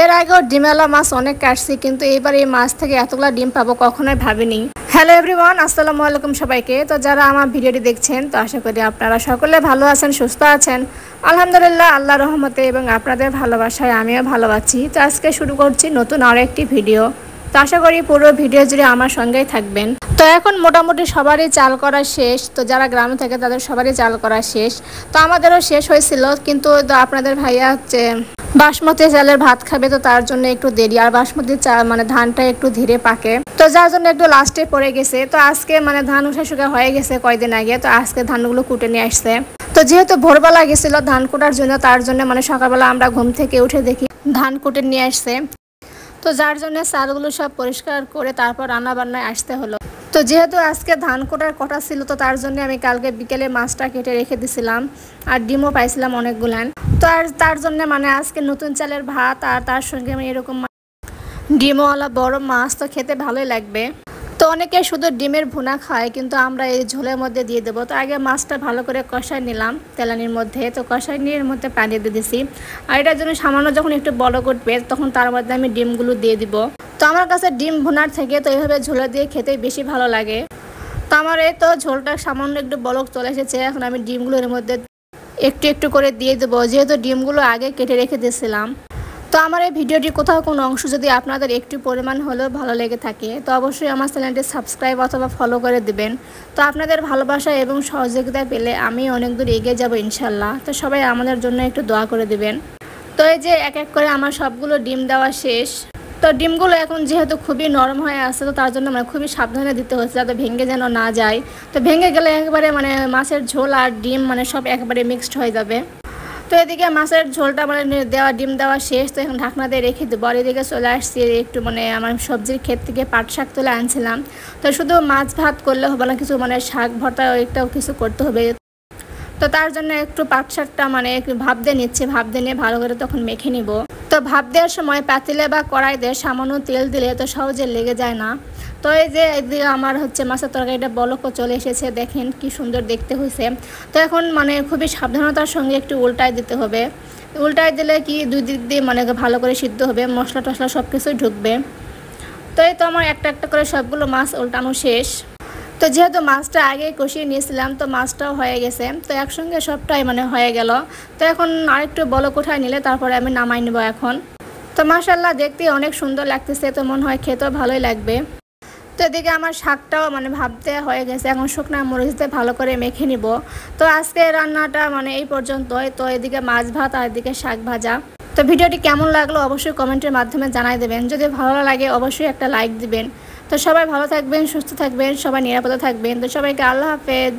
এর আগেও ডিমওয়ালা মাছ অনেক কাটছি, কিন্তু এবার এই মাছ থেকে এতগুলা ডিম পাবো কখনোই ভাবিনি। হ্যালো এভরিওয়ান, আসসালামু আলাইকুম সবাইকে। তো যারা আমার ভিডিওটি দেখছেন, তো আশা করি আপনারা সকলে ভালো আছেন, সুস্থ আছেন। আলহামদুলিল্লাহ, আল্লাহর রহমতে এবং আপনাদের ভালোবাসায় আমিও ভালো আছি। তো আজকে শুরু করছি নতুন আরও একটি ভিডিও। তো আশা করি পুরো ভিডিও জুড়ে আমার সঙ্গেই থাকবেন। তো এখন মোটামুটি সবারই চাল করা শেষ। তো যারা গ্রামে থাকে তাদের সবারই চাল করা শেষ। তো আমাদেরও শেষ হয়েছিল, কিন্তু আপনাদের ভাইয়া হচ্ছে বাসমতি চালের ভাত খাবে, তো তার জন্য একটু দেরি। আর বাসমতি চাল মানে ধানটা একটু ধীরে পাকে, তো যার জন্য একটু লাস্টে পড়ে গেছে। তো আজকে মানে ধান উঠে শুকা হয়ে গেছে কয়দিন আগে, তো আজকে ধানগুলো কুটে নিয়ে আসছে। তো যেহেতু ভোরবেলা গেছিল ধান কুটার জন্য, তার জন্য মানে সকালবেলা আমরা ঘুম থেকে উঠে দেখি ধান কুটে নিয়ে আসছে। তো যার জন্য চালগুলো সব পরিষ্কার করে তারপর রান্না বান্নায় আসতে হলো। তো যেহেতু আজকে ধান কোটার কটা ছিল, তো তার জন্য আমি কালকে বিকেলে মাছটা কেটে রেখে দিছিলাম, আর ডিমও পাইছিলাম অনেকগুলান। তো আর তার জন্য মানে আজকে নতুন চালের ভাত আর তার সঙ্গে আমি এরকম ডিমওয়ালা বড় মাছ, তো খেতে ভালোই লাগবে। তো অনেকে শুধু ডিমের ভুনা খায়, কিন্তু আমরা এই ঝোলের মধ্যে দিয়ে দেবো। তো আগে মাছটা ভালো করে কষাই নিলাম তেলানির মধ্যে। তো কষাইনির মধ্যে পানি দিয়ে দিছি, আর এটার জন্য সামান্য যখন একটু বড় করবে তখন তার মধ্যে আমি ডিমগুলো দিয়ে দিব। তো আমার কাছে ডিম ভুনার থেকে তো এইভাবে ঝোলা দিয়ে খেতে বেশি ভালো লাগে। তো আমার এই তো ঝোলটা সামান্য একটু বলক চলে এসেছে। এখন আমি ডিমগুলো এর মধ্যে একটু একটু করে দিয়ে দেবো, যেহেতু ডিমগুলো আগে কেটে রেখে দিয়েছিলাম। তো আমার এই ভিডিওটি কোথাও কোনো অংশ যদি আপনাদের একটু পরিমাণ হলেও ভালো লেগে থাকে, তো অবশ্যই আমার চ্যানেলটি সাবস্ক্রাইব অথবা ফলো করে দিবেন। তো আপনাদের ভালোবাসা এবং সহযোগিতা পেলে আমি অনেক দূর এগিয়ে যাব ইনশাল্লাহ। তো সবাই আমাদের জন্য একটু দোয়া করে দিবেন। তো এই যে এক এক করে আমার সবগুলো ডিম দেওয়া শেষ। তো ডিমগুলো এখন যেহেতু খুবই নরম হয়ে আসছে, তো তার জন্য মানে খুবই সাবধানে দিতে হচ্ছে, যাতে ভেঙে যেন না যায়। তো ভেঙে গেলে একবারে মানে মাছের ঝোল আর ডিম মানে সব একবারে মিক্সড হয়ে যাবে। তো এদিকে মাছের ঝোলটা মানে ডিম দেওয়া শেষ। তো এখন ঢাকনা দিয়ে রেখে দেবো। আর এদিকে চলে আসছি একটু মানে আমার সবজির ক্ষেত থেকে পাট শাক তুলে আনছিলাম। তো শুধু মাছ ভাত করলে হবে না, কিছু মানে শাক ভর্তা একটাও কিছু করতে হবে। তো তার জন্য একটু পাট শাকটা মানে একটু ভাপ দিয়ে নিচ্ছে, ভাপ দিয়ে নিয়ে ভালো করে তখন মেখে নিব। তো ভাপ দেওয়ার সময় পাতিলে বা কড়াইতে সামান্য তেল দিলে তো সহজে লেগে যায় না। তো এই যে এদিকে আমার হচ্ছে মাছের তরকারিটা বলকও চলে এসেছে, দেখেন কি সুন্দর দেখতে হয়েছে। তো এখন মানে খুবই সাবধানতার সঙ্গে একটু উল্টায় দিতে হবে। উল্টায় দিলে কি দুই দিক দিয়ে মানে ভালো করে সিদ্ধ হবে, মশলা টশলা সব কিছুই ঢুকবে। তো এই তো আমার একটা একটা করে সবগুলো মাছ উল্টানো শেষ। তো যেহেতু মাছটা আগে কষিয়ে নিয়েছিলাম, তো মাছটাও হয়ে গেছে। তো একসঙ্গে সবটাই মানে হয়ে গেল। তো এখন আরেকটু বলক উঠায় নিলে তারপরে আমি নামাই নেব এখন। তো মাশাআল্লাহ দেখতে অনেক সুন্দর লাগতেছে, তো মনে হয় খেতেও ভালোই লাগবে। তো এদিকে আমার শাকটাও মানে ভাবতে হয়ে গেছে, এখন শুকনো মরিচ দিয়ে ভালো করে মেখে নিব। তো আজকে রান্নাটা মানে এই পর্যন্তই। তো এদিকে মাছ ভাত আর এদিকে শাক ভাজা। তো ভিডিওটি কেমন লাগলো অবশ্যই কমেন্টের মাধ্যমে জানাই দেবেন। যদি ভালো লাগে অবশ্যই একটা লাইক দিবেন। তো সবাই ভালো থাকবেন, সুস্থ থাকবেন, সবাই নিরাপদে থাকবেন। তো সবাইকে আল্লাহ হাফেজ।